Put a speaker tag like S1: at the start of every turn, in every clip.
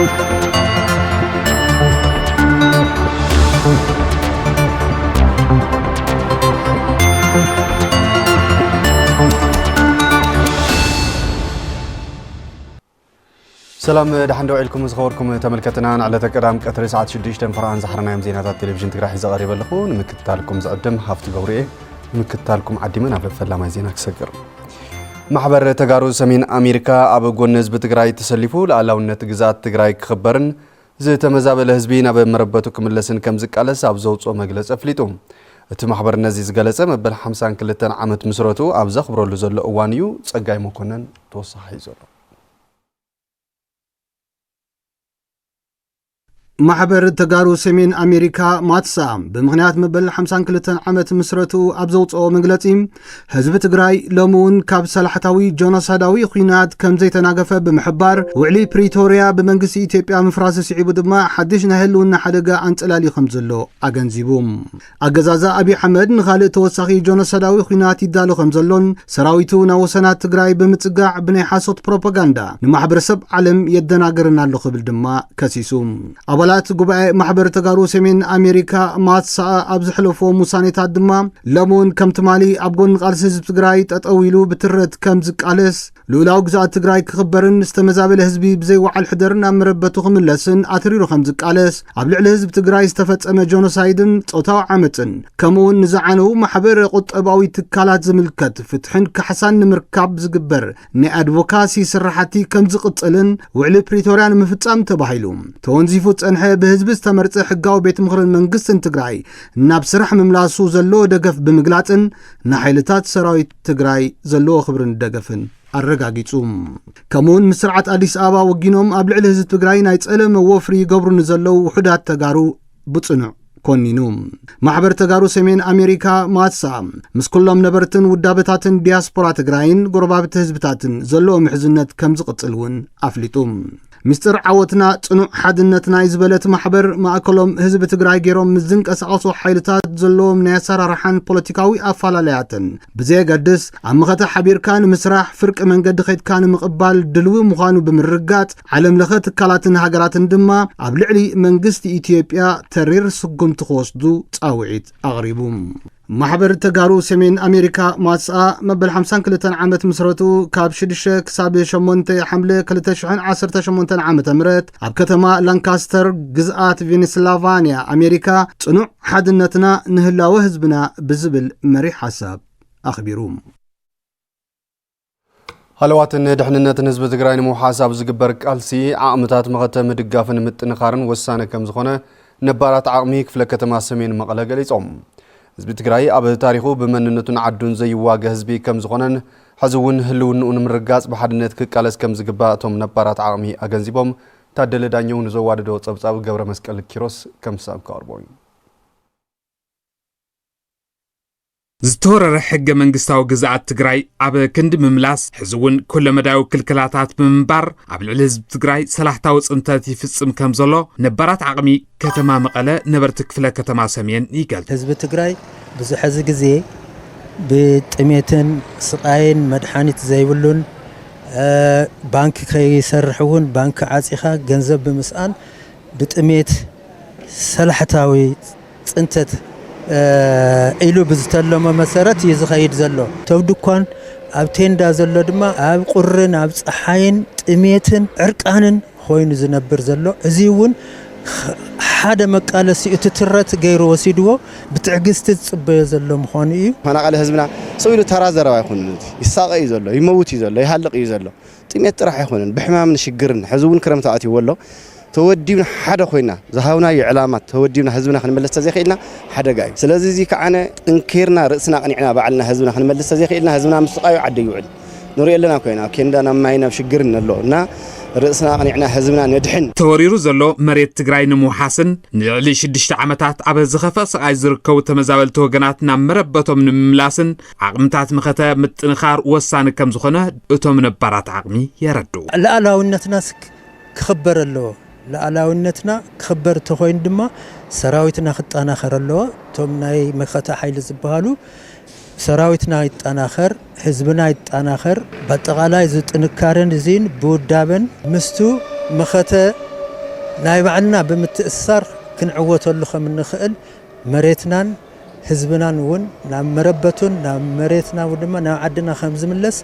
S1: سلام دحندو عليكم زخوركم تملكتنا على تقدام قطر ساعه 6 فرعان زحرنا يوم زينات التلفزيون تግራይ زقرب لكم نمكتالكم زقدم حفت غوري نمكتالكم عديمن اب فلاماي زينا كسغر محبر تغارو سمين امريكا اب غون حزب تግራይ تسلفو لعلاونت ግዛት تግራይ كخبرن زتمزابل حزبين اب مربتو كملسن كم زقالس اب زوصو مغلص افليتو እቲ ማህበር ነዚህ ዝገለጸ መበል 52 ዓመት መስረቱ ኣብ ዘኽብረሉ ዘሎ እዋንዩ ጸጋይ መኮነን ተወሳኺ ዘሎ
S2: محبر تغارو سمين أمريكا ماتسام بمغنيات مبل 52 عامت مسرتو أبزوطو مغلطيم حزب تግራይ لمون كاب صلاحتاوي جونوسايداوي خينات كم زي تناغفه بمحبار وعلي بريتوريا بمنغسي إثيوبيا مفراس سعيبو دما حدش نهلونا حدقا انطلالي خمزلو اغنزيبوم اغزازا ابي حمد نخالق توسخي جونوسايداوي خينات يدالو خمزلون سراويتو ناوسنات تግራይ بمصقاع بني حاسوت بروباغاندا نمحبرسب عالم يدناغرنا لو خبل دما كسيسوم أولات قبعي محبر تغارو سمين أمريكا ماتسا أبزحلفو موسانيتات دما لمون كم تمالي أبقون قالس حزب تግራይ تطويلو بترد كم زك قالس لولاو قزاء تግራይ كخبرن استمزابل حزبي بزي وعال حدرن أمربتو خملسن أتريرو خم زك قالس أبلع الحزب تግራይ استفت أما جونوسايدن توتاو عامتن كمون نزعانو محبر قطباوي تكالات زملكت فتحن كحسان نمركاب زقبر ني أدفوكاسي سرحاتي كم زقطلن وعلي بريتوريان مفتام تباحيلو تونزيفو أنها بحزب استمرت حقاو بيت مخرن منقسن تግራይ ناب سرح مملاسو زلو دقف بمقلاتن نحيلتات سراويت تግራይ زلو خبرن دقفن الرقاقيتوم كمون مسرعة أديس آبا وقينوم أبلع لحزب تግራይ نايت ألم ووفري قبرن زلو وحدات تغارو بطنع كونينوم محبر تغارو سمين أمريكا ماتسا مسكلهم نبرتن ودابتاتن دياسبورا تግራይን قربابت حزبتاتن زلو محزنت كمز قتلون أفليتوم مستر عوتنا صنوع حدنتنا يزبلت محبر ماكلهم حزب تግራይ ገይሮም ምዝንቀሳቀሱ ሓይልታት ዘለዎም ናይ ኣሰራርሓን ፖለቲካዊ ኣፋላለያትን ብዘይ ገድስ ኣመኸተ ሓቢርካን ምስራሕ ፍርቅ መንገዲ ኸይድካን ምቕባል ድልው ምዃኑ ብምርጋጽ ዓለም ለኸ ትካላትን ሃገራትን ድማ ኣብ ልዕሊ መንግስቲ ኢትዮጵያ ተሪር ስጉምቲ ክወስዱ ጻውዒት ኣቕሪቡ محبر تغارو سمين أمريكا ماتسا مبل 52 عامت مسرتو كاب 6 كساب 8 حمله 2018 عامت امرت اب كتما لانكاستر جزءات فينسلافانيا أمريكا صنوع حدنتنا نهلاو حزبنا بزبل مري حساب اخبروم
S1: هلواتن دحننتن حزب تግራይ نمحاسب زغبر قالسي عامتات مختم دغافن متنخارن وسانه كم زخونه نبارات عقمي كفله كتما سمين مقله ገሊጾም حزب تግራይ ኣብ ታሪኹ በመንነቱን ዓዱን ዘይዋገ ህዝቢ ከም ዝኾነን ሕዝውን ህልውንኡን ምርጋጽ በሓድነት ክቃለስ ከም ዝግባእቶም ነባራት ዓቕሚ ኣገንዚቦም ታደለ ዳኘውን ዘዋደዶ ጸብጻብ ገብረ መስቀል ኪሮስ ከም ሳብ ካርቦይ
S3: ዝተወረረ ሕገ መንግስታዊ ግዛኣት ትግራይ ኣብ ክንዲ ምምላስ ሕዝውን ኩለመዳዊ ክልክላታት ብምንባር ኣብ ልዕሊ ህዝብ ትግራይ ሰላሕታዊ ጽንተት ይፍጽም ከም ዘሎ ነባራት ዓቕሚ ከተማ መቐለ ነበርቲ ክፍለ ከተማ ሰሜን ይገልጽ
S4: ህዝብ ትግራይ ብዙሕ ግዜ ብጥሜትን ስቃይን መድሓኒት ዘይብሉን ባንክ ከይሰርሕውን ባንክ ዓጺኻ ገንዘብ ብምስኣን ብጥሜት ሰላሕታዊ ጽንተት ኢሉ ብዝተለመ መሰረት ይዝኸይድ ዘሎ ተብድኳን ኣብ ቴንዳ ዘሎ ድማ ኣብ ቁርን ኣብ ፀሓይን ጥሜትን ዕርቃንን ኮይኑ ዝነብር ዘሎ እዚ እውን ሓደ መቃለሲ እትትረት ገይሩ ወሲድዎ ብትዕግስቲ ጽበየ ዘሎ ምዃኑ እዩ
S5: ፈናቀለ ህዝብና ሰው ኢሉ ተራ ዘረባ ይኹን ይሳቀ እዩ ዘሎ ይመውት እዩ ዘሎ ይሃልቕ እዩ ዘሎ ጥሜት ጥራሕ ይኹንን ብሕማምን ሽግርን ሕዝቡን ክረምቲ ኣትዩ ወሎ ተወዲብና ሓደ ኮይና ዝሃውና ይዕላማት ተወዲብና ህዝብና ክንመለስ ተዘይኽኢልና ሓደጋ እዩ ስለዚ እዚ ከዓነ ጥንኬርና ርእስና ቀኒዕና ባዓልና ህዝብና ክንመለስ ተዘይኽኢልና ህዝብና ምስቃዩ ዓደ ይውዕል ንሪኦ ኣለና ኮይና ኬንዳና ማይና ሽግርን ኣሎ እና ርእስና ቀኒዕና ህዝብና ነድሕን
S3: ተወሪሩ ዘሎ መሬት ትግራይ ንምውሓስን ንልዕሊ 6 ዓመታት ኣብ ዝኸፈ ስቃይ ዝርከቡ ተመዛበልቲ ወገናትና መረበቶም ንምምላስን ዓቕምታት መኸተ ምጥንኻር ወሳኒ ከም ዝኾነ እቶም ነባራት ዓቕሚ የረዱ
S4: ለኣላውነትና ክኽበር ኣለዎ لعلاونتنا خبر تخوين دما سراويتنا خطانا خر اللوا توم ناي مختا حيل زبالو سراويتنا يتاناخر حزبنا يتاناخر بطغالاي زطنكارن زين بودابن مستو مختا ናይ ባዕልና ብምትእስሳር ክንዕወተሉ ከም እንኽእል መሬትናን ህዝብናን እውን ናብ መረበቱን ናብ መሬትና ወድማ ናብ ዓድና ከም ዝምለስ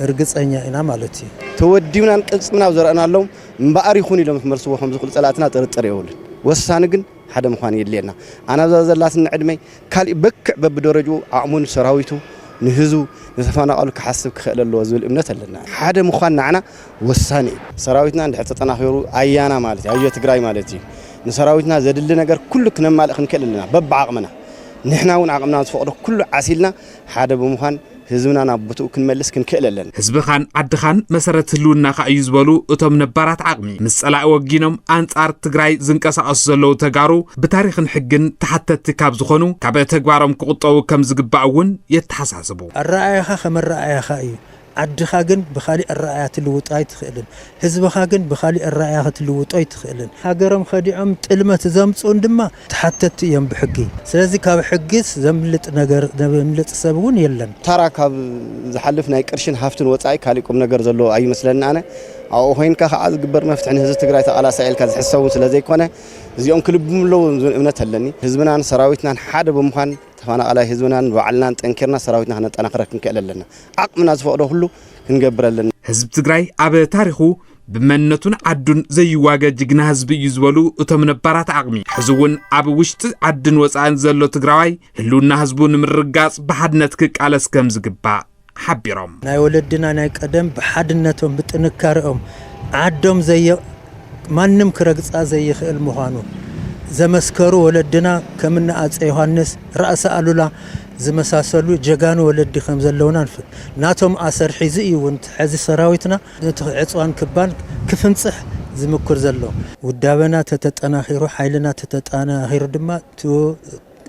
S4: እርግጸኛ ኢና ማለት እዩ
S5: ተወዲብናን ቅጽምና ዘርአናሎም እምባኣር ይኹን ኢሎም ክመልስዎ ከም ዝኽእል ጸላእትና ጥርጥር የብሉን ወሳኒ ግን ሓደ ምዃን የድልየና ኣነ ዘላትን ዕድመይ ካልእ በክዕ በብደረጃኡ ኣዕሙን ሰራዊቱ ንህዝቡ ንተፈናቀሉ ክሓስብ ክኽእል ኣለዎ ዝብል እምነት ኣለና ሓደ ምዃን ንዓና ወሳኒ ሰራዊትና እንድሕር ተጠናኺሩ ኣያና ማለት እዩ ኣየ ትግራይ ማለት እዩ ንሰራዊትና ዘድሊ ነገር ኩሉ ክነማልእ ክንክእል ኣለና በብዓቕምና ንሕና እውን ዓቕምና ዝፈቕዶ ኩሉ ዓሲልና ሓደ ብምዃን ህዝብና ናብ ቦትኡ ክንመልስ ክንክእል ኣለና
S3: ህዝብኻን ዓድኻን መሰረት ህልውናኻ እዩ ዝበሉ እቶም ነባራት ዓቕሚ ምስ ጸላኢ ወጊኖም ኣንጻር ትግራይ ዝንቀሳቐሱ ዘለዉ ተጋሩ ብታሪኽን ሕግን ተሓተቲ ካብ ዝኾኑ ካብ ተግባሮም ክቁጠቡ ከም ዝግባእ እውን የተሓሳስቡ
S4: ኣረኣያኻ ከም ኣረኣያኻ እዩ ዓድኻ ግን ብኻሊእ ኣረኣያ ትልውጦ ኣይትኽእልን ህዝብኻ ግን ብኻሊእ ኣረኣያ ክትልውጦ ኣይትኽእልን ሃገሮም ኸዲዖም ጥልመት ዘምጽኡን ድማ ተሓተቲ እዮም ብሕጊ ስለዚ ካብ ሕጊስ ዘምልጥ ነገር ዘምልጥ ሰብ እውን የለን
S5: ታራ ካብ ዝሓልፍ ናይ ቅርሽን ሃፍትን ወጻኢ ካልእ ቁም ነገር ዘሎ ኣይመስለና ኣነ ኣብኡ ኮይንካ ከዓ ዝግበር መፍትሒ ንህዝቢ ትግራይ ተቓላሳኢልካ ዝሕሰቡን ስለዘይኮነ እዚኦም ክልብምለው ዝብል እምነት ኣለኒ ህዝብናን ሰራዊትናን ሓደ ብምዃን ተፈናቀላይ ህዝብናን ባዕልናን ጠንኪርና ሰራዊትና ክነጠናኽር ክንክእል ኣለና ዓቕምና ዝፈቕዶ ሁሉ ክንገብር ኣለና
S3: ህዝቢ ትግራይ ኣብ ታሪኹ ብመነቱን ዓዱን ዘይዋገ ጅግና ህዝቢ እዩ ዝበሉ እቶም ነባራት ዓቕሚ ሕዚ እውን ኣብ ውሽጢ ዓድን ወፃእን ዘሎ ትግራዋይ ህልውና ህዝቡ ንምርጋጽ ብሓድነት ክቃለስ ከም ዝግባእ ሓቢሮም
S4: ናይ ወለድና ናይ ቀደም ብሓድነቶም ብጥንካሬኦም ዓዶም ማንም ክረግጻ ዘይኽእል ምዃኑ ዘመስከሩ ወለድና ከምና ኣፄ ዮሐንስ ራእሰ ኣሉላ ዝመሳሰሉ ጀጋኑ ወለዲ ከም ዘለውና ንፍል ናቶም ኣሰር ሒዙ እዩ እውን ሕዚ ሰራዊትና ዕፅዋን ክባን ክፍንጽሕ ዝምክር ዘሎ ውዳበና ተተጠናኺሩ ሓይልና ተተጠናኺሩ ድማ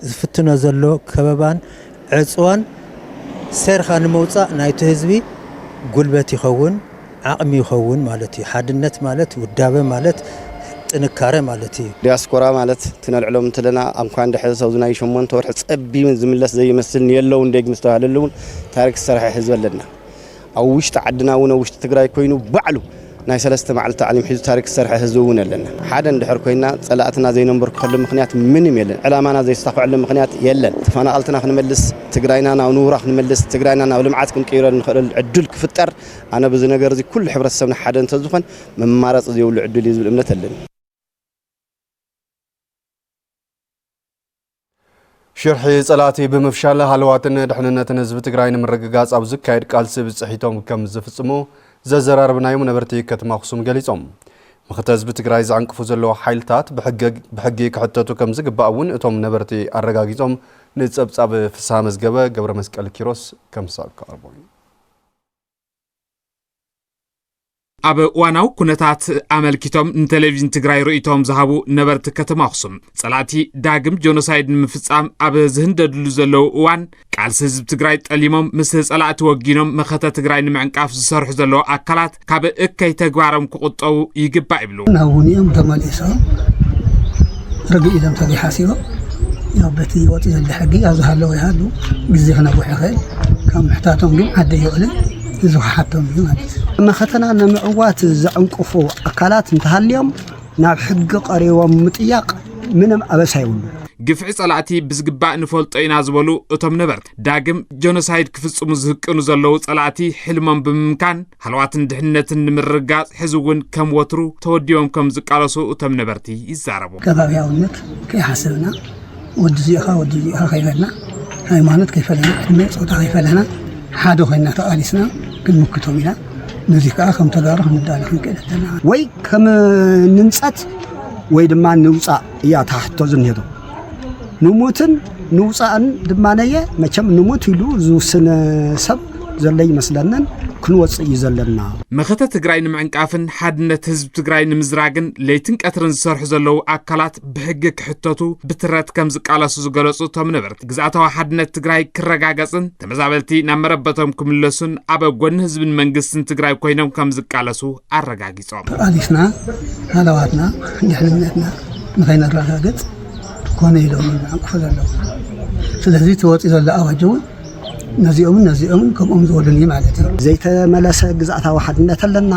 S4: ዝፍትኖ ዘሎ ከበባን ዕፅዋን ሴርኻ ንምውፃእ ናይቲ ህዝቢ ጉልበት ይኸውን ዓቕሚ ይኸውን ማለት እዩ ሓድነት ማለት ውዳበ ማለት ጥንካሬ ማለት እዩ
S5: ዲያስፖራ ማለት ትነልዕሎም እንተለና እንኳን ድሕሪ ሰው ዝናይ 8 ወርሕ ጸቢብን ዝምለስ ዘይመስልን የለው እንደግም ዝተባሃለሉን ታሪክ ዝሰርሐ ህዝብ ኣለና ኣብ ውሽጢ ዓድና እውን ውሽጢ ትግራይ ኮይኑ ባዕሉ ናይ 3 መዓልቲ ዓለም ሒዙ ታሪክ ዝሰርሐ ህዝብ እውን ኣለና ሓደ እንድሕር ኮይና ጸላእትና ዘይነንበርክኸሉ ምኽንያት ምንም የለን ዕላማና ዘይስተኻዕሉ ምኽንያት የለን ተፈናቀልትና ክንመልስ ትግራይና ናብ ንቡራ ክንመልስ ትግራይና ናብ ልምዓት ክንቀይሮ ንኽእል ዕድል ክፍጠር ኣነ በዚ ነገር እዚ ኩሉ ሕብረተሰብና ሓደ እንተዝኾን መማረጽ ዘይብሉ ዕድል እዩ ዝብል እምነት ኣለኒ
S1: ሽርሒ ጸላእቲ ብምፍሻል ሃልዋትን ድሕንነትን ህዝቢ ትግራይ ንምርግጋጽ ኣብ ዝካየድ ቃልሲ ብጽሒቶም ከም ዝፍጽሙ ዘዘራርብናዮም ነበርቲ ከተማ ኣኽሱም ገሊጾም ምኽተ ህዝቢ ትግራይ ዝዓንቅፉ ዘለዎ ሓይልታት ብሕጊ ክሕተቱ ከም ዝግባእ እውን እቶም ነበርቲ ኣረጋጊጾም ንጸብጻብ ፍስሓ መዝገበ ገብረ መስቀል ኪሮስ ከም ዝቀርቡ
S3: ኣብ ዋናው ኩነታት ኣመልኪቶም ንቴሌቪዥን ትግራይ ርእይቶም ዝሃቡ ነበርቲ ከተማ ኣኽሱም ጸላእቲ ዳግም ጆኖሳይድ ንምፍጻም ኣብ ዝህንደድሉ ዘለው እዋን ቃልሲ ህዝቢ ትግራይ ጠሊሞም ምስ ጸላእቲ ወጊኖም መኸተ ትግራይ ንምዕንቃፍ ዝሰርሑ ዘለዎ ኣካላት ካብ እከይ ተግባሮም ክቁጠቡ ይግባእ ይብሉ
S6: ናውንኦም ተመሊሶም ረጊ ኢሎም ተሓሲቦም ያው በቲ ወጥ ዘለ ሕጊ ኣዝሃለው ይሃሉ ግዜ ክነብሕ ይኽእል ካብ ምሕታቶም ግን ዓደ ይቕልን ዝሓቶም ማለት መኸተና ንምዕዋት ዘዕንቅፉ ኣካላት እንተሃልዮም ናብ ሕጊ ቀሪቦም ምጥያቅ ምንም ኣበሳ ይብሉ
S3: ግፍዒ ጸላእቲ ብዝግባእ ንፈልጦ ኢና ዝበሉ እቶም ነበርቲ ዳግም ጆኖሳይድ ክፍጽሙ ዝህቅኑ ዘለው ጸላእቲ ሕልሞም ብምምካን ሃልዋትን ድሕንነትን ንምርጋጽ ሕዚ እውን ከም ወትሩ ተወዲቦም ከም ዝቃለሱ እቶም ነበርቲ ይዛረቡ
S6: ከባቢያውነት ከይሓስብና ወዲ እዚኻ ከይበልና ሃይማኖት ከይፈለና ዕድመ ፆታ ከይፈለና ሓደ ኮይና ተቃሊስና ክንምክቶም ኢና ነዚ ከዓ ከም ተጋሩ ክንዳለ ክንክእል ኣለና ወይ ከም ንንፀት ወይ ድማ ንውፃእ እያ ታሕቶ ዝንሄዶ ንሙትን ንውፃእን ድማ ነየ መቸም ንሙት ኢሉ ዝውስነ ሰብ ዘለይ መስለነን ክንወፅእ እዩ ዘለና
S3: መኸተ ትግራይ ንምዕንቃፍን ሓድነት ህዝቢ ትግራይ ንምዝራግን ለይትን ቀትርን ዝሰርሑ ዘለው ኣካላት ብሕጊ ክሕተቱ ብትረት ከም ዝቃለሱ ዝገለጹ እቶም ነበርቲ ግዝኣታዊ ሓድነት ትግራይ ክረጋገጽን ተመዛበልቲ ናብ መረበቶም ክምለሱን ኣብ ጎኒ ህዝብን መንግስትን ትግራይ ኮይኖም ከም ዝቃለሱ ኣረጋጊጾም
S6: ተቃሊስና ሃለዋትና ድሕንነትና ንኸይነረጋገጽ ኮነ ኢሎም ዝዓንቅፉ ዘለው ስለዚ ተወፂኡ ዘሎ ኣዋጅ እውን ነዚኦም ከምኦም ዝወድን ማለት እዩ ዘይተመለሰ ግዝኣታዊ ሓድነት ኣለና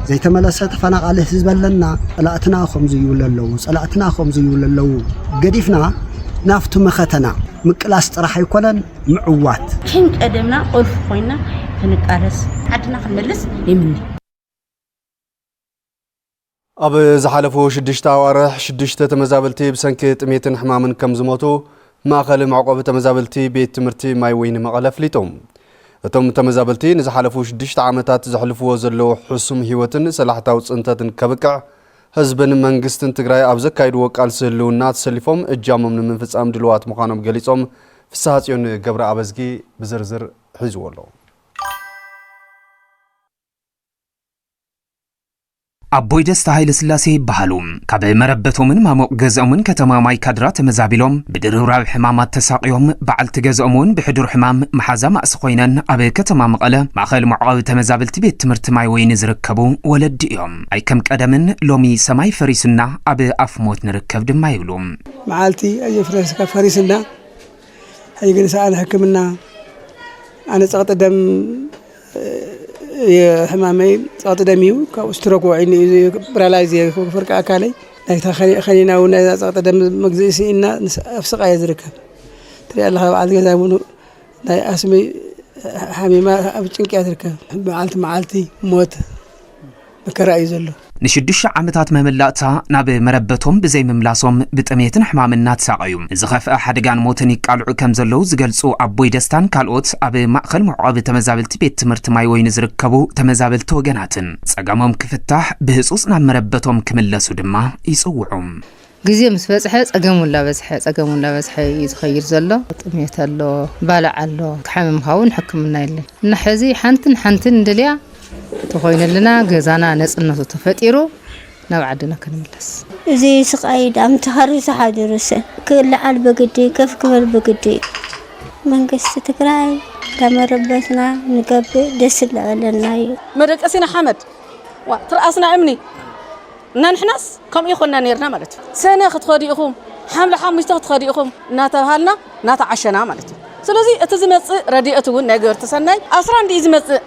S6: زي تملسة تفناقله حزبلنا طلعتنا خمس يوللو صلاتنا خمس يوللو قديفنا نافتو مختنا مقلاس طرح يكونن معوات
S7: كين قدمنا قلف خوينا كنقالس عدنا خنملس يمني
S1: أب زحلفو شدشتا وارح شدشتا تمزابلتي بسنك تميتن حمامن كم زموتو ማእኸል ማዕቆብ ተመዛበልቲ ቤት ትምህርቲ ማይ ወይኒ መቐለ ፍሊጦም እቶም ተመዛበልቲ ንዝሓለፉ 6 ዓመታት ዘሕልፍዎ ዘለዉ ሕሱም ህይወትን ሰላሕታዊ ጽንተትን ከብቅዕ ህዝብን መንግስትን ትግራይ ኣብ ዘካይድዎ ቃልሲ ህልውና ተሰሊፎም እጃሞም ንምፍጻም ድልዋት ምዃኖም ገሊጾም ፍስሐ ጽዮን ገብረ ኣበዝጊ ብዝርዝር ሒዝዎ ኣሎ
S8: አቦይ ደስታ ኃይለ ስላሴ ይባሃሉ ካብ መረበቶምን ማሞቅ ገዛኦምን ከተማ ማይ ካድራ ተመዛቢሎም ብድርብራብ ሕማማት ተሳቂዮም በዓልቲ ገዛኦምን ብሕዱር ሕማም መሓዛ ማእስ ኮይነን ኣብ ከተማ መቐለ ማእኸል ማዕቆብ ተመዛብልቲ ቤት ትምህርቲ ማይ ወይኒ ዝርከቡ ወለዲ እዮም ኣይ ከም ቀደምን ሎሚ ሰማይ ፈሪስና ኣብ ኣፍሞት ንርከብ ድማ ይብሉ
S9: መዓልቲ ኣየፍረስካ ፈሪስና ኣይግን ሰኣል ሕክምና ኣነ ጸቅጠደም حمامي صوت دميو كاستروك وعيني برالايز فرق أكالي نحن خلينا ونا صوت دم مجزئي إننا أفسق يزرك ترى الله بعد كذا ونو لا أسمي حميمة أبتشنك يزرك معالتي موت بكرأي زلو
S8: ንሽዱሽ ዓመታት መመላእታ ናብ መረበቶም ብዘይ መምላሶም ብጥሜትን ሕማምና ተሳቀዩም ዝኸፍአ ሓደጋን ሞትን ይቃልዑ ከም ዘለው ዝገልጹ አቦይ ደስታን ካልኦት ኣብ ማእኸል ማዕቆብ ተመዛብልቲ ቤት ትምህርቲ ማይ ወይኒ ዝርከቡ ተመዛብልቲ ወገናትን ጸገሞም ክፍታሕ ብህጹጽ ናብ መረበቶም ክምለሱ ድማ ይጽውዑም
S10: ግዜ ምስ በጽሐ ጸገሙላ በጽሐ ይዝኸይር ዘሎ ጥሜት ኣሎ ባላዕ ኣሎ ክሓምም ኻውን ሕክምና የለን ንሕዚ ሓንትን እንደልያ ተኾይነልና ገዛና ነጽነቱ ተፈጢሩ ናብ ዓድና ክንምለስ
S11: እዚ ስቃይ ዳም ተሃሪሰ ሓድርሰ ክልዓል በግዲ ከፍ ክበል በግዲ መንግስት ትግራይ ተመረበትና ንገብ ደስ ለለና
S7: መደቀሲና ሓመድ ትርአስና እምኒ እናንሕናስ ከም ይኹንና ነርና ማለት ሰነ ክትኸዲኢኹም ሓምለ ሓሙሽተ ክትኸዲኢኹም እናተባሃልና እናተዓሸና ማለት ስለዚህ እቲ ዝመጽእ ረዲአቱን ነገር ተሰናይ 11 ዝመጽእ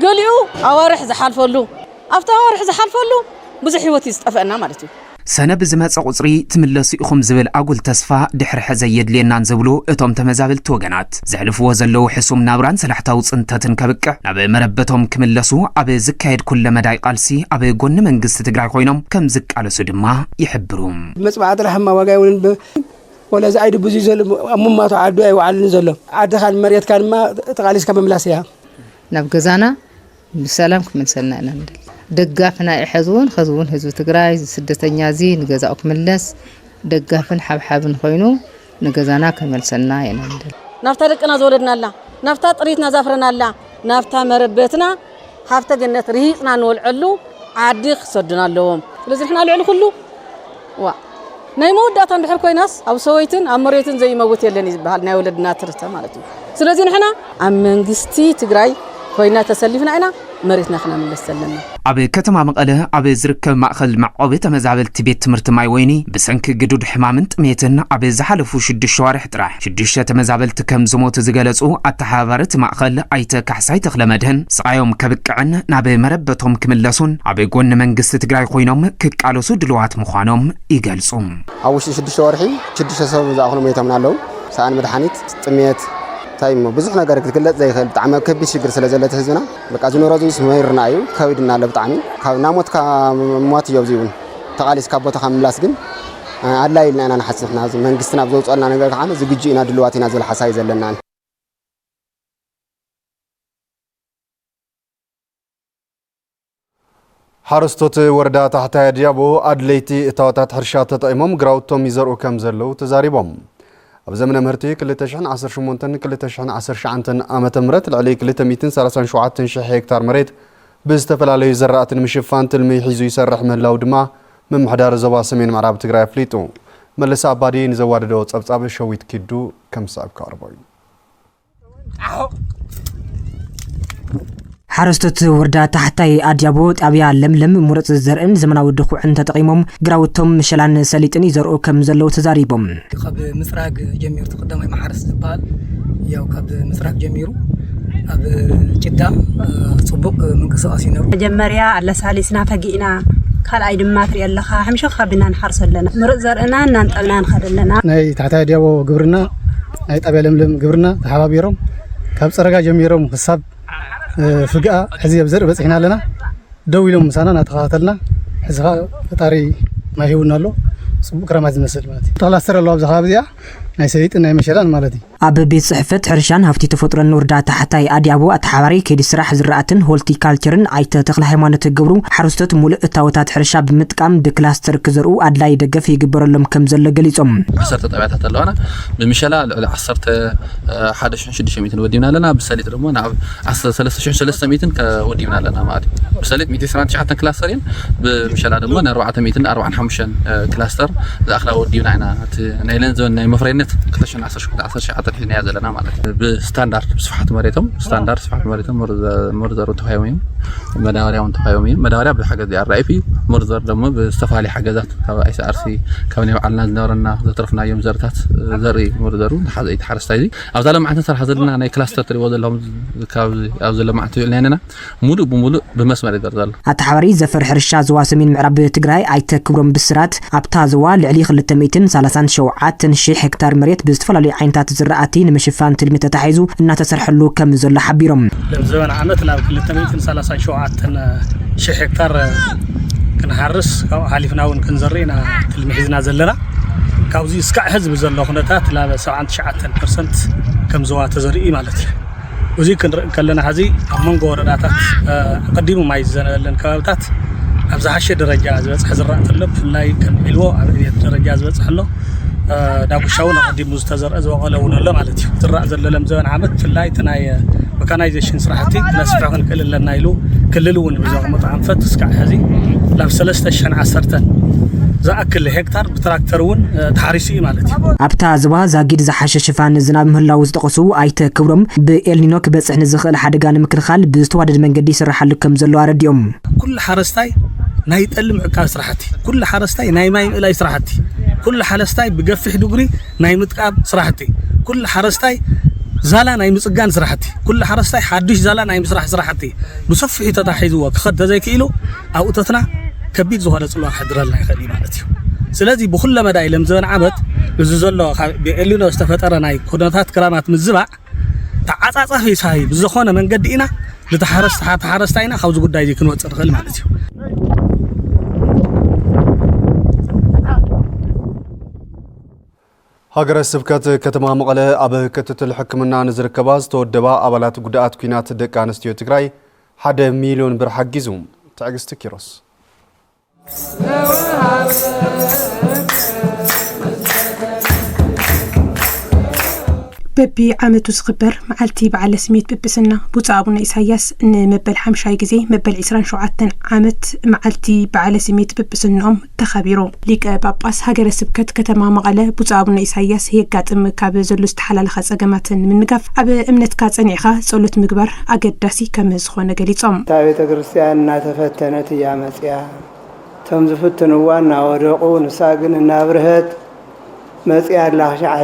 S7: قاليو أوارح زحالفلو أفتح أوارح زحالفلو بزحيوتي استفقنا مالتي
S8: سنة بزمات قصري تملسي أخم زبل أقول تسفى دحر حزيد لينا نزبلو اتوم تمزابل توغنات زحلفو وزلو حسوم نابران سلحتاوز انتاتن كبكع أبي مربتهم كملسو أبي زكايد كل مداي قالسي أبي قون منقست تقرع خوينهم كم زك على سودما يحبروم
S9: مسمعات رحمة وقايولن ولا زايد بزي زلو أموماتو عدو أي وعلن زلو عدخال مريت كان ما تقاليس كمملاسيها
S10: ናብ ገዛና ብሰላም ክመልሰልና ኢና ንደል ደጋፍና ይሕዝውን خزون ህዝብ ትግራይ ስደተኛ ዚ ንገዛኡ ክመለስ ደጋፍን ሓብሓብን ኮይኑ ንገዛና ክመልሰልና ኢና ንደል
S7: ናፍታ ደቅና ዘወለድናላ ናፍታ ጥሪትና ዛፍረናላ ናፍታ መረበትና ሃብተ ገነት ሪሂፅና ንወልዕሉ ዓዲ ክሰድና ኣለዎም ስለዚህ احنا ልዕል ኩሉ ናይ መወዳእታ እንድሕር ኮይናስ ኣብ ሰወይትን ኣብ መሬትን ዘይመውት የለን ይባሃል ናይ ወለድና ትርተ ማለት እዩ ስለዚህ احنا ኣብ መንግስቲ ትግራይ ኮይና ተሰሊፍና ኢና መሬትና خنا ምለሰለና
S8: ኣብ ከተማ መቐለ ኣብ ዝርከብ ማእኸል ማዕቆብ ተመዛበልቲ ቤት ትምህርቲ ማይ ወይኒ ብሰንኪ ግዱድ ሕማምን ጥሜትን ኣብ ዝሓለፉ 6 ሸዋርሕ ጥራሕ 6 ተመዛበልቲ ከም ዝሞቱ ዝገለጹ ኣተሓባሪት ማእኸል ኣይተ ካሕሳይ ተኽለመድህን ስቃዮም ከብቅዕን ናብ መረበቶም ክምለሱን ኣብ ጎኒ መንግስቲ ትግራይ ኮይኖም ክቃለሱ ድልዋት ምዃኖም ይገልጹ
S5: ኣብ 6 ሸዋርሒ 6 ሰብ ዝኣኽሉ ሞይቶም ኣለው ሰኣን መድሓኒት ጥሜት ታይም ብዙሕ ነገር ክትግለጽ ዘይኽእል ብጣዕሚ ከቢድ ሽግር ስለ ዘለተ ህዝብና በቃ ዝኖረዙ ስመይርና እዩ ከቢድና ኣሎ ብጣዕሚ ካብ ናሞትካ ሞት ይብዚውን ተቃሊስካ ቦታኻ ምምላስ ግን ኣድላይ ኢልና ኢና ንሓስብና መንግስትና ብዘውፀልና ነገር ከዓ ዝግጁ ኢና ድልዋት ኢና ዝብል ሓሳብ ዘለና
S1: ሓረስቶት ወረዳ ታሕታይ ዲያቦ ኣድለይቲ እታወታት ሕርሻ ተጠቂሞም ግራውቶም ይዘርኡ ከም ዘለው ተዛሪቦም ኣብ ዘመነ ምህርቲ 2018-2019 ዓመተ ምህረት ልዕሊ 237,000 ሄክታር መሬት ብዝተፈላለዩ ዘራእትን ምሽፋን ትልሚ ሒዙ ይሰርሕ ምህላው ድማ ምምሕዳር ዞባ ሰሜን ምዕራብ ትግራይ ኣፍሊጡ መለሳ ኣባዲ ንዘዋደዶ ጸብጻብ ሸዊት ኪዱ ከም ሳብ ካርቦይ
S12: ሓረስቶት ወረዳ ታሕታይ ኣድያቦ ጣብያ ለምለም ሙረጽ ዘርአን ዘመናዊ ድኹዕን ተጠቂሞም ግራውቶም ምሸላን ሰሊጥን ይዘርኡ ከም ዘለው ተዛሪቦም
S6: ካብ ምስራቅ ጀሚሩ ተቀዳማይ ማሕረስ ዝበሃል ያው ካብ ምስራቅ ጀሚሩ ኣብ ጭዳ ጽቡቕ ምንቅስቃስ ይነብሩ
S13: መጀመርያ ኣለሳሊስና ፈጊእና ካልኣይ ድማ ትሪኢ ኣለኻ ሕምሽኽ ካብና ንሓርስ ኣለና ምሩፅ ዘርእና እናንጠብና ንኸድ ኣለና
S6: ናይ ታሕታይ ዲያቦ ግብርና ናይ ጣብያ ለምለም ግብርና ተሓባቢሮም ካብ ፀረጋ ጀሚሮም ክሳብ ፍግኣ ሕዚ ኣብ ዘርኢ በፂሕና ኣለና ደው ኢሎም ምሳና እናተኸታተልና ሕዚ ፈጣሪ ማይ ሂቡና ኣሎ ጽቡቕ ክረማት ዝመስል ማለት እዩ ተኽላስተር ኣሎ ኣብዚ ከባቢ እዚኣ ናይ ሰሊጥን ናይ መሸላን ማለት እዩ
S12: ኣብ ቤት ጽሕፈት ሕርሻን ሃብቲ ተፈጥሮን ውርዳታ ታሕታይ ኣዲያቦ ኣተሓባሪ ከይዲ ስራሕ ዝራእትን ሆልቲካልቸርን ኣይተ ተክለ ሃይማኖት ገብሩ ሓረስቶት ሙሉእ እታወታት ሕርሻ ብምጥቃም ብክላስተር ክዘርኡ ኣድላይ ደገፍ ይግበረሎም ከም ዘሎ ገሊጾም
S14: 10 ጣብያታት ኣለዋና ብምሸላ ልዕሊ 11,600 ወዲብና ኣለና ብሰሊጥ ደግሞ ናብ 13,300 ከወዲብና ኣለና ማለት እዩ ብሰሊጥ 129 ክላስተር እየን ብምሸላ ደግሞ 445 ክላስተር ዝኣኽላ ወዲብና ኢና ናይ ለንዘን ናይ መፍረይነት 2019 ሒዝና ዘለና ማለት እዩ ብስታንዳርድ ስፍሓት መሬቶም ስታንዳርድ ስፍሓት መሬቶም መርዘሩ ተኸዮምም መዳበርያውን ተኸዮምም መዳበርያ ብሓገዝ አርአይፒ መርዘር ደግሞ ብዝተፈላለዩ ሓገዛት ካብ ኣይሲአርሲ ካብ ናይ ባዕልና ዝነበረና ዘተረፍናዮም ዘርታት ዘርኢ መርዘሩ ሓዘይ ተሓረስታይ እዚ ኣብ ዛለ ማዕተን ስራሕ ዘለና ናይ ክላስተር ትሪዎ ዘለዎም ካብ ኣብ ዘለ ማዕተ ይልና ሙሉእ ብሙሉእ ብመስመር ይዘር ዘሎ
S12: ኣተሓባሪ ዘፈር ሕርሻ ዝዋ ሰሜን ምዕራብ ትግራይ ኣይተክብሮም ብስራት ኣብታ ዝዋ ልዕሊ 237,000 ሄክታር መሬት ብዝተፈላለዩ ዓይነታት ዝራእቲ ንምሽፋን ትልሚ ተታሒዙ እናተሰርሐሉ ከም ዘሎ ሓቢሮም
S6: ለምዘበን ዓመት ናብ 237,000 ሄክታር ክንሓርስ ካብ ሓሊፍና እውን ክንዘርኢና ትልሚ ሒዝና ዘለና ካብዚ እስካዕ ህዝቢ ዘሎ ኩነታት ላበ 79% ከም ዝዋ ተዘርኢ ማለት እዩ እዚ ክንርኢ ከለና ሕዚ ኣብ መንጎ ወረዳታት ቀዲሙ ማይ ዝዘነበለን ከባቢታት ኣብ ዝሓሸ ደረጃ ዝበፅሕ ዝራእቲ ኣሎ ብፍላይ ከም ዒልዎ ኣብ ዕብየት ደረጃ ዝበፅሕ ኣሎ ዳጉሻውን ቀዲሙ ዝተዘርአ ዝበቆለ እውን ኣሎ ማለት እዩ ዝራእ ዘለለም ዘበን ዓመት ብፍላይ ናይ መካናይዜሽን ስራሕቲ ነስፍሕ ክንክእል ኣለና ኢሉ ክልል እውን ብዘቕመጡ ኣንፈት እስካዕ ሕዚ ናብ 310 ዝኣክል ሄክታር ብትራክተር እውን ተሓሪሱ እዩ ማለት እዩ
S12: ኣብታ ዝዋ ዛጊድ ዝሓሸ ሽፋን ዝናብ ምህላው ዝጠቐሱ ኣይተ ክብሮም ብኤልኒኖ ክበፅሕ ንዝኽእል ሓደጋ ንምክልኻል ብዝተዋደደ መንገዲ ይስራሓሉ ከም ዘሎ ኣረዲኦም
S6: ኩሉ ሓረስታይ ናይ ጠልም ዕቃብ ስራሕቲ ኩሉ ሓረስታይ ናይ ማይ ምእላይ ስራሕቲ ኩሉ ሓረስታይ ብገፊሕ ድጉሪ ናይ ምጥቃብ ስራሕቲ ኩሉ ሓረስታይ ዛላ ናይ ምጽጋን ስራሕቲ ኩሉ ሓረስታይ ሓድሽ ዛላ ናይ ምስራሕ ስራሕቲ ብሰፊሑ ተታሒዝዎ ክኸድ ተዘይክኢሉ ኣብኡተትና ከቢድ ዝኾነ ጽልዋ ክሕድረልና ይኽእል ማለት እዩ ስለዚ ብኩሉ መዳይ ለምዘበን ዓመት እዚ ዘሎ ብኤልኒኖ ዝተፈጠረ ናይ ኩነታት ክራማት ምዝባዕ ተዓጻጻፊ ሳይ ብዝኾነ መንገዲ ኢና ተሓረስታይና ካብዚ ጉዳይ እዚ ክንወፅእ ንኽእል ማለት እዩ
S1: ሃገረ ስብከት ከተማ መቐለ ኣብ ክትትል ሕክምና ንዝርከባ ዝተወደባ ኣባላት ጉዳኣት ኩናት ደቂ ኣንስትዮ ትግራይ 1 ሚልዮን ብር ሓጊዙ ትዕግስቲ ኪሮስ
S15: በቢ ዓመቱ ዝኽበር መዓልቲ በዓለ ስሜት ጵጵስና ብፁዕ ኣቡነ ኢሳያስ ንመበል 50 ግዜ መበል 27 ዓመት መዓልቲ በዓለ ስሜት ጵጵስናኦም ተኸቢሩ ሊቀ ጳጳስ ሃገረ ስብከት ከተማ መቐለ ብፁዕ ኣቡነ ኢሳያስ የጋጥም ካብ ዘሎ ዝተሓላለኸ ፀገማትን ንምንጋፍ ኣብ እምነትካ ጸኒዕኻ ጸሎት ምግባር ኣገዳሲ ከም ዝኾነ ገሊጾም
S16: ቤተ ክርስቲያን እናተፈተነት እያ መፅያ ቶም ዝፍትንዋ እናወደቑ ንሳ ግን እናብርህት መፅያ ላኽሻዕ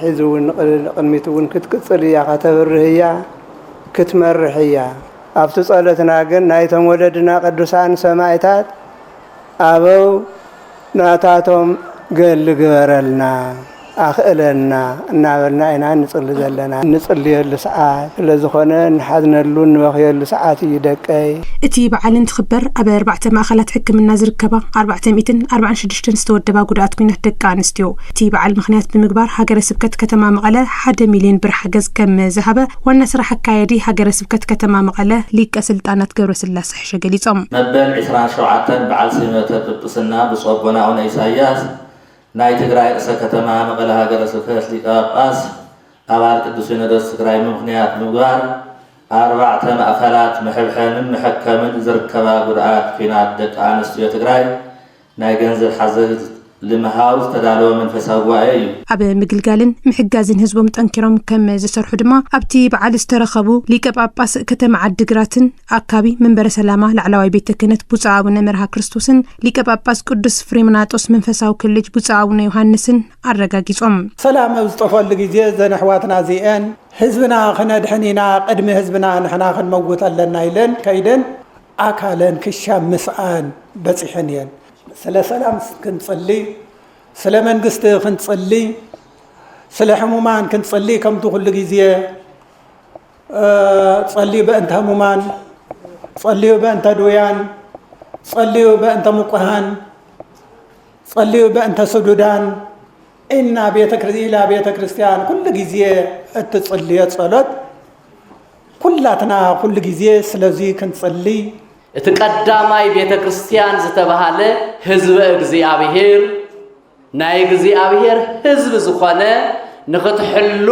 S16: ሕዚ እውን ቅድሚት እውን ክትቅፅል እያ ከተብርህ እያ ክትመርሕ እያ ኣብቲ ጸሎትና ግን ናይቶም ወለድና ቅዱሳን ሰማዕታት ኣበው ናታቶም ገል ግበረልና ኣኽእለና እናበልና ኢና ንጽሊ ዘለና ንጽልየሉ ሰዓት ስለዝኾነ ንሓዝነሉ ንበኽየሉ ሰዓት እዩ ደቀይ
S15: እቲ በዓል እንትኽበር ኣብ 4 ማእኸላት ሕክምና ዝርከባ 446 ዝተወደባ ጉዳኣት ኩናት ደቂ ኣንስትዮ እቲ በዓል ምኽንያት ብምግባር ሃገረ ስብከት ከተማ መቐለ 1 ሚልዮን ብር ሓገዝ ከም ዝሃበ ዋና ስራሕ ኣካየዲ ሃገረ ስብከት ከተማ መቐለ ሊቀ ስልጣናት ገብረስላሴ ሕሸ ገሊጾም
S17: መበል 27 በዓል ስሜት ጵጵስና ብፁዕ ኣቡነ ኢሳያስ ናይ ትግራይ ርእሰ ከተማ መቐለ ሃገረ ስብከት ሊቀ ጳጳስ ኣባል ቅዱስ ሲኖዶስ ትግራይ ምክንያት ምግባር 4 ማእኸላት ምሕብሕብን መሐከምን ዝርከባ ጉድኣት ኩናት ደቂ ኣንስትዮ ትግራይ ናይ ገንዘብ لمهاوز تدالو منفساዊ ጉባኤ እዩ
S15: ኣብ ምግልጋልን ምሕጋዝን ህዝቦም ጠንኪሮም ከም ዝሰርሑ ድማ ኣብቲ በዓል ዝተረኸቡ ሊቀ ጳጳስ ከተማ ዓዲግራትን ኣካቢ መንበረ ሰላማ ላዕለዋይ ቤተ ክህነት ብፁዕ አቡነ መርሃ ክርስቶስን ሊቀ ጳጳስ ቅዱስ ፍሬምናጦስ መንፈሳዊ ኮሌጅ ብፁዕ አቡነ ዮሐንስን አረጋጊጾም
S18: ሰላም ዝጠፈሉ ግዜ ዘነሕዋትና ዚአን ህዝብና ክነድሕኒና ቅድሚ ህዝብና ንሕና ክንመውት ኣለና ኢለን ከይደን ኣካለን ክሻም ምስኣን በፂሐን እየን ስለ ሰላም ክንጽልይ ስለ መንግስት ክንጽልይ ስለ ሕሙማን ክንጽልይ ከምቱ ኩሉ ግዜ ጸልዩ በእንተ ሕሙማን ጸልዩ በእንተ ድውያን ጸልዩ በእንተ ሙቁሃን ጸልዩ በእንተ ስዱዳን ኢና ቤተ ክርስቲያን ኩሉ ግዜ እትጽልየ ጸሎት ኩላትና ኩሉ ግዜ ስለዚ ክንጽልይ
S19: እቲ ቀዳማይ ቤተ ክርስቲያን ዝተባሃለ ህዝበ እግዚአብሔር ናይ እግዚአብሔር ህዝብ ዝኾነ ንኽትሕሉ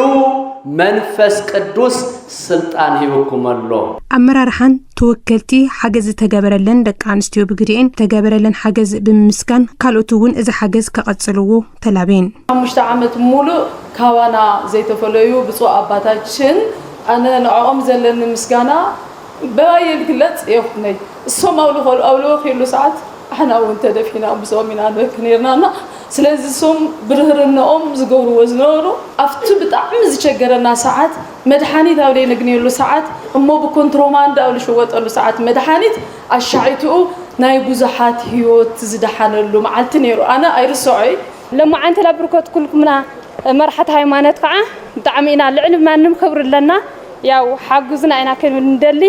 S19: መንፈስ ቅዱስ ስልጣን ሂብኩመሎ
S15: ኣመራርሓን ተወከልቲ ሓገዝ ተገበረለን ደቂ ኣንስትዮ ብግዲአን ተገበረለን ሓገዝ ብምስጋን ካልኦት እውን እዚ ሓገዝ ከቐጽልዎ ተላቤን
S20: 5 ዓመት ሙሉእ ካዋና ዘይተፈለዩ ብፁዕ አባታችን ኣነ ንዕኦም ዘለና ምስጋና በባየል ግለጽ ይኹነይ እሶም ኣውሎ ኺሉ ሰዓት ኣሕና እውን ተደፊና ብሶሚና ነክኔርናና ስለዚህ ሶም ብርህርነኦም ዝገብርዎ ዝነበሩ ኣፍቲ ብጣዕሚ ዝቸገረና ሰዓት መድሓኒት ኣብ ነግኔሉ ሰዓት እሞ ብኮንትሮባንድ ኣብ ልሽወጠሉ ሰዓት መድሓኒት ኣሻዒትኡ ናይ ብዙሓት ህይወት ዝደሓነሉ መዓልቲ ነይሩ ኣነ ኣይርሰዖይ
S21: ለማዓንቲ ለብርኮት ኩልኩምና መርሓት ሃይማኖት ከዓ ብጣዕሚ ኢና ልዕል ማንም ክብር ኣለና ያው ሓጉዝና ኢና ክንደሊ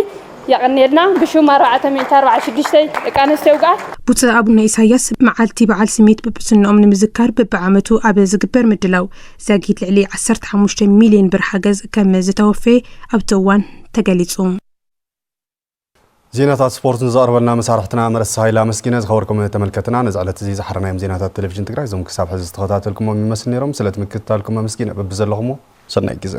S21: ያቀነልና ብሹም 446 እቃነስተው ጋር
S15: ብፁዕ አቡነ ኢሳያስ መዓልቲ በዓል ስሜት ጵጵስናኦም ንምዝካር በብዓመቱ ኣብ ዝግበር ምድላው ዘጊት ልዕሊ 15 ሚሊዮን ብር ሓገዝ ከም ዝተወፈ ኣብቲ እዋን ተገሊጹ
S1: ዜናታት ስፖርትን ዘቕርበልና መሳርሕትና መረሳ ሃይላ መስኪነ ዝኸበርኩም ተመልከትና ነዛለት እዚ ዝሓረናዮም ዜናታት ቴሌቪዥን ትግራይ ዞም ክሳብ ሕዚ ዝተኸታተልኩሞ ይመስል ነይሮም ስለትምክትታልኩም መስኪነ በብዘለኹሞ ሰናይ ግዜ